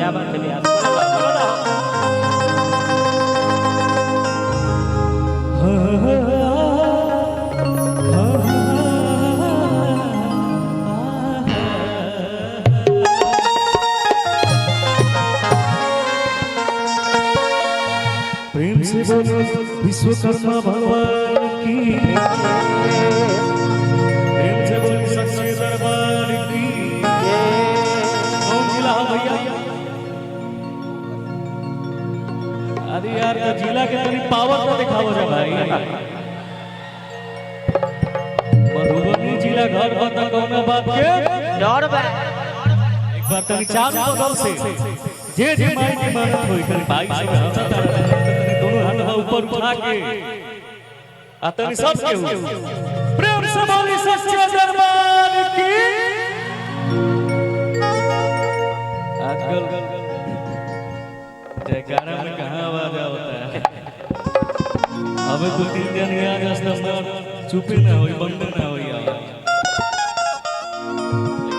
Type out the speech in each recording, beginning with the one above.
क्या बात है यार। प्रेम से बोलो विश्वकर्मा भगवान की, प्रेम से बोलो सच्चे दरबार की। कौन जिला है भैया? अरे यार तो जिला के तनी पावर तो दिखाओ रे भाई। मधुबनी जिला घर बता कौन बात के डर बे एक बार तनी चार बदल से जे जे माई की मानत होई तनी भाई सब हंसता दोनों हाथ ऊपर उठा के आतनी सब के प्रेम से बोली सच्चे दरबार की। आजकल जयकारा में कहाँ आवाज होता है? अबे दो तीन दिन यहाँ जैसे चुपे ना होई बंद ना होई यार।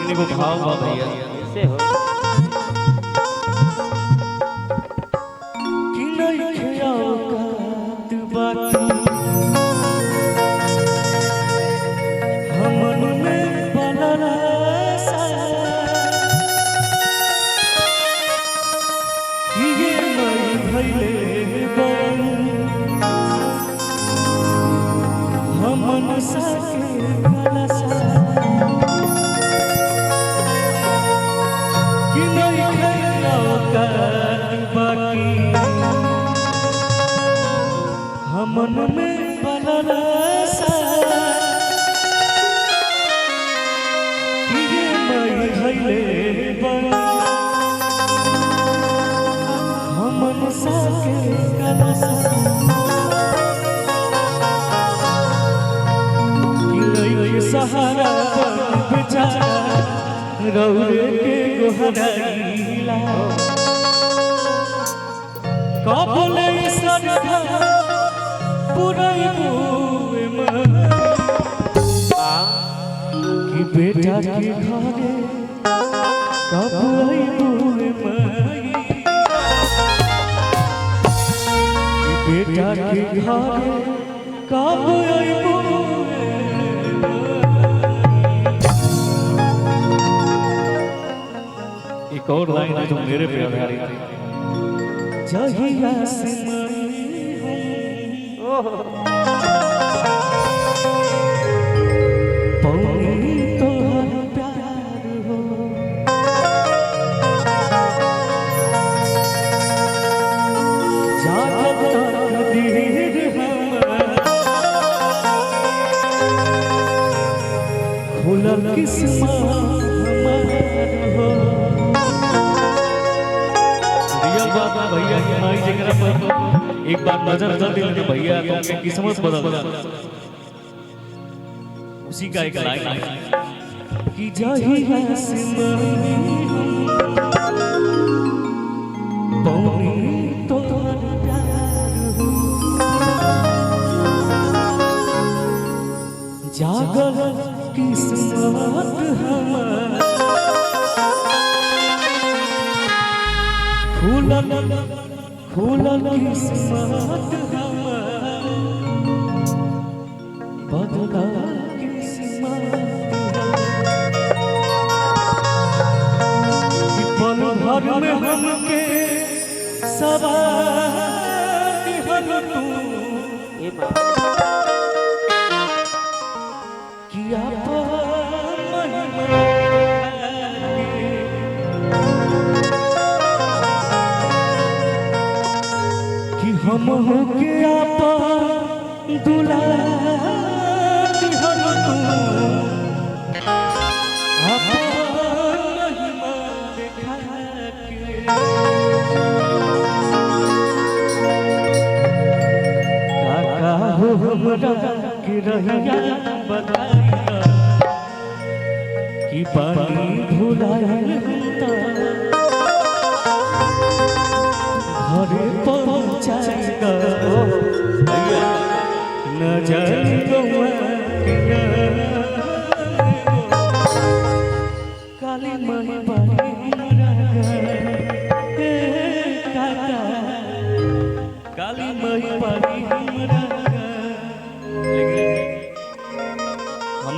लेकिन वो भाव भाव भैया से हो कि नहीं खेयाओ का तू बाकी हमन में बनला सा कि ये नहीं भइले बन हमन सके गलसा कि नहीं खेयाओ का तू बाकी हमन में बनला सा कि ये नहीं भइले बन हमन सके गलसा कि नहीं सहारा बन बेचारा रौरे के गोहराइला कबले सरधा पुरई बुए मन कि बेटा के घरे कब आई बुए मई कि बेटा के घरे कब आई बुए एक और लाइन है जो मेरे पे आधारित है। जहिया से पौनी तोहर प्यार हो जागत तकदीर हमर खुलल किस्मत हमर हो। रियल बात है भैया की माई जगरा पर एक बार नजर कर दिल तो भैया तो उनकी किस्मत बदल जाती। उसी का एक लाइन है कि जहिया से मरनी पौनी तोहर प्यार हो जागल किस्मत हमर खुलल किस्मत हमर बदला किस्मत कि पल भर में हमके सवार दिहल तू ये बात किया कि हम हो के आपा दुलार दिहल तू आपा महिमा देखा के काका हो हमरा के रहिया बताइया कि पानी भुलायल घरे पहुँचाएगा न जाए गौआ काली माई बारी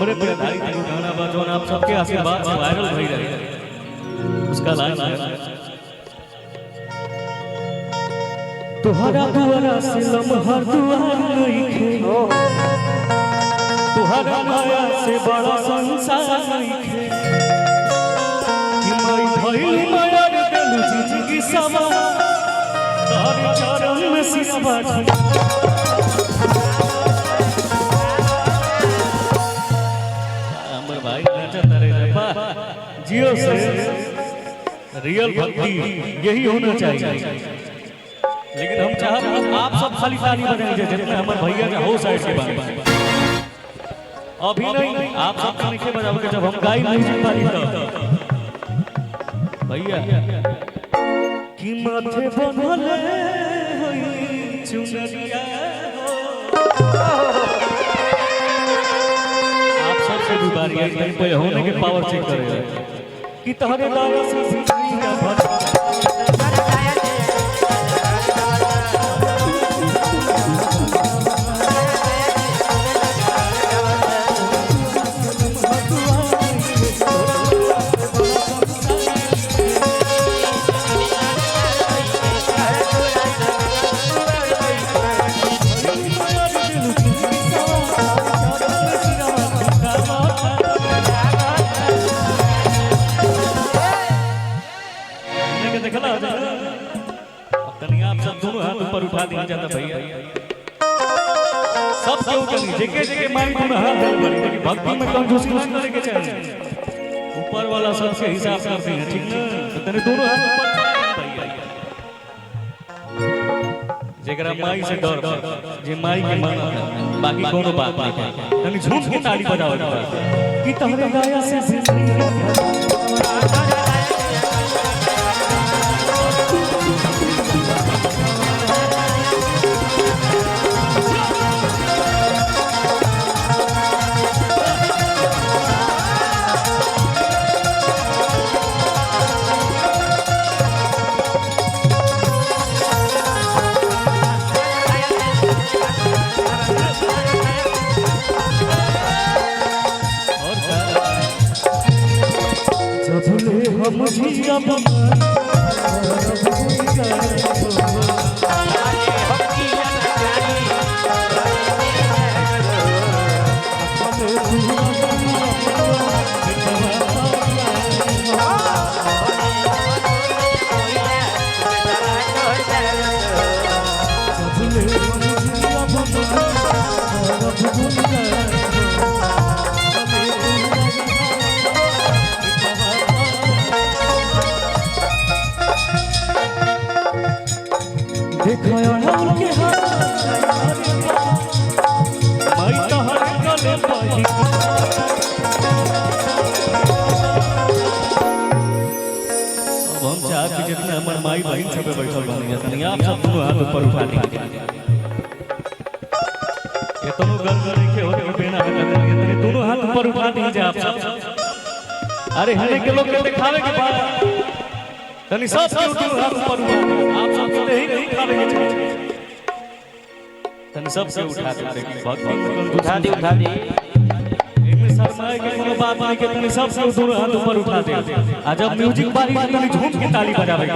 हमरे पे आधारित एगो गाना बा जौन आप सबके आशीर्वाद से वायरल भई रहे। उसका लाइन है, तुहरा दुआरा से लम्हा दुआर नइखे, तुहरा माया से बड़ा संसार नइखे, कि माई भइल माया रे देलु जिंदगी समा, तारे चरण में सिसवा भाई नाचता रहे। जियो से रियल भक्ति यही होना चाहिए, लेकिन हम चाहते हैं आप सब खाली ताली बजाएंगे जितने हमारे भैया का हो साइड के बारे में अभी नहीं, आप सब नीचे बजाओगे जब हम गाई म्यूजिक वाली तो भैया कि माथे बनले होई चुनरिया से भी बारी है कहीं पे होने के पावर चेक करेगा कि तहरे दाया से जिंदगी का भर उठा दिया जाता भैया सब क्यों करी जेके जेके माई को हाथ दे बड़ी कि भक्ति में कंजूसी नहीं करे के चाहिए, ऊपर वाला सबसे हिसाब करते हैं, ठीक ना? तो तेरे दोनों हाथ ऊपर भैया जेकरा माई से डर जे माई के माना बाकी कोनो बात नहीं, तनी झूम के ताली बजाओ कि तहरे गाया से जिंदगी माई बहन सब बैठल बानी आप सब दोनों हाथ ऊपर उठा दीजिए। ये दोनों गन के होने के बिना ये दोनों हाथ ऊपर उठा दीजिए आप सब। अरे हने के लोग के दिखावे के बाद तनी सब के दोनों हाथ ऊपर उठा दीजिए। आप सब तो नहीं खावे के चाहिए, तनी सब से उठा दीजिए। भक्ति उठा दी शर्माए के कोनो बात नहीं के तनी सब से दोनों हाथ ऊपर उठा दे। आ जब म्यूजिक बारी तनी झूम के ताली बजावे के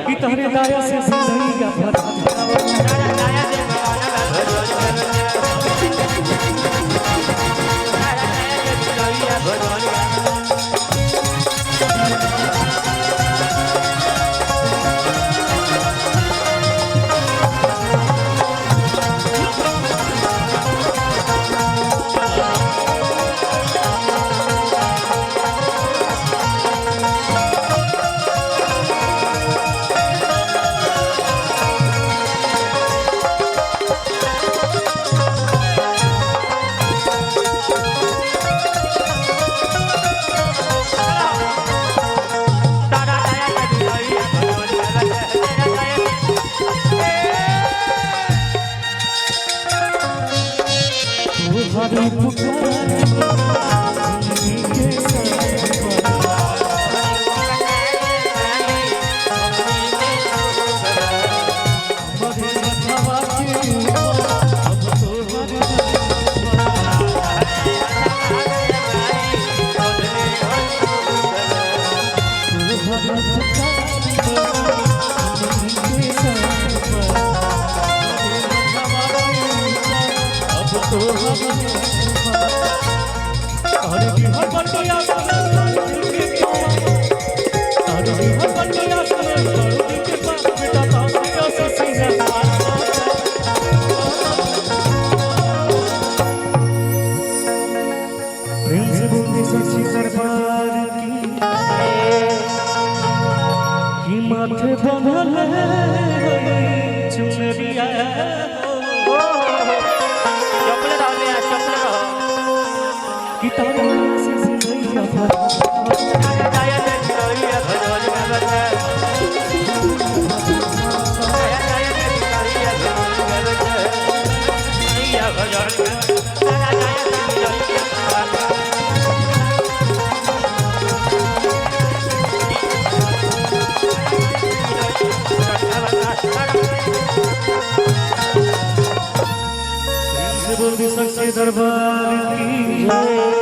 कि तहरे दाया से जिंदगी का भर ओढ़ले चुनरिया चपले रहो ले चपले रहो कि तारा से सिंगैया जाया दे करिया भजन में बजा जाया दे करिया भजन में बजा करिया भजन जाया जाया दे करिया बोल सच्चे दरबार की